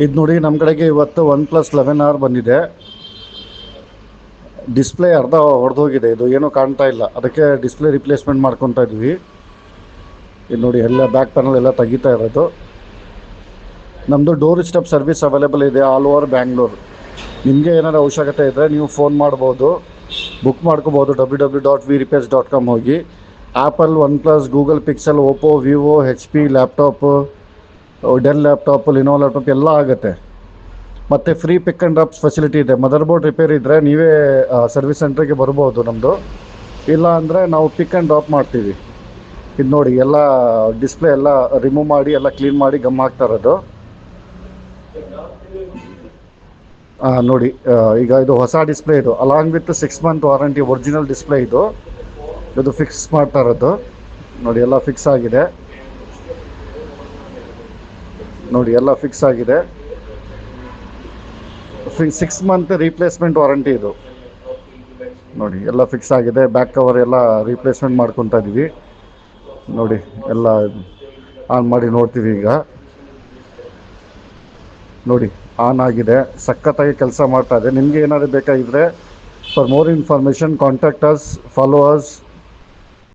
ಇದು ನೋಡಿ ನಮ್ಮ ಕಡೆಗೆ ಇವತ್ತು OnePlus 11R ಬಂದಿದೆ. ಡಿಸ್ಪ್ಲೇ ಅರ್ಧ ಹೊಡೆದೋಗಿದೆ, ಇದು ಏನೂ ಕಾಣ್ತಾ ಇಲ್ಲ, ಅದಕ್ಕೆ ಡಿಸ್ಪ್ಲೇ ರಿಪ್ಲೇಸ್ಮೆಂಟ್ ಮಾಡ್ಕೊತಾ ಇದ್ವಿ. ಇದು ನೋಡಿ ಎಲ್ಲ ಬ್ಯಾಕ್ ಪ್ಯಾನಲ್ ಎಲ್ಲ ತೆಗಿತಾ ಇರೋದು. ನಮ್ಮದು ಡೋರ್ ಸ್ಟೆಪ್ ಸರ್ವಿಸ್ ಅವೈಲೇಬಲ್ ಇದೆ ಆಲ್ ಓವರ್ ಬ್ಯಾಂಗ್ಳೂರು. ನಿಮಗೆ ಏನಾದ್ರು ಅವಶ್ಯಕತೆ ಇದ್ದರೆ ನೀವು ಫೋನ್ ಮಾಡ್ಬೋದು, ಬುಕ್ ಮಾಡ್ಕೋಬೋದು. www.vrepairs.com ಹೋಗಿ. Apple, OnePlus, Google Pixel, Oppo, Vivo, HP laptop, Dell laptop, Lenovo laptop ಎಲ್ಲ ಆಗುತ್ತೆ. ಮತ್ತು free pick and drops facility ಇದೆ. ಮದರ್ಬೋರ್ಡ್ ರಿಪೇರಿ ಇದ್ದರೆ ನೀವೇ ಸರ್ವಿಸ್ ಸೆಂಟ್ರಿಗೆ ಬರ್ಬೋದು ನಮ್ಮದು. ಇಲ್ಲ ಅಂದರೆ ನಾವು ಪಿಕ್ ಆ್ಯಂಡ್ ಡ್ರಾಪ್ ಮಾಡ್ತೀವಿ. ಇದು ನೋಡಿ ಎಲ್ಲ ಡಿಸ್ಪ್ಲೇ ಎಲ್ಲ ರಿಮೂವ್ ಮಾಡಿ ಎಲ್ಲ ಕ್ಲೀನ್ ಮಾಡಿ ಗಮ್ ಹಾಕ್ತಾ ಇರೋದು. ನೋಡಿ ಈಗ ಇದು ಹೊಸ ಡಿಸ್ಪ್ಲೇ, ಇದು along with 6 month warranty original display. ಇದು ಫಿಕ್ಸ್ ಮಾಡ್ತಾ ಇರೋದು ನೋಡಿ, ಎಲ್ಲ ಫಿಕ್ಸ್ ಆಗಿದೆ. ನೋಡಿ ಎಲ್ಲ ಫಿಕ್ಸ್ ಆಗಿದೆ. 6 month ರೀಪ್ಲೇಸ್ಮೆಂಟ್ ವಾರಂಟಿ ಇದು. ನೋಡಿ ಎಲ್ಲ ಫಿಕ್ಸ್ ಆಗಿದೆ. ಬ್ಯಾಕ್ ಕವರ್ ಎಲ್ಲ ರೀಪ್ಲೇಸ್ಮೆಂಟ್ ಮಾಡ್ಕೊತಾ ಇದ್ದೀವಿ. ನೋಡಿ ಎಲ್ಲ ಆನ್ ಮಾಡಿ ನೋಡ್ತೀವಿ ಈಗ. ನೋಡಿ ಆನ್ ಆಗಿದೆ, ಸಖತ್ತಾಗಿ ಕೆಲಸ ಮಾಡ್ತಾ ಇದೆ. ನಿಮಗೆ ಏನಾದರೂ ಬೇಕಾಗಿದ್ದರೆ for more information contact us, follow us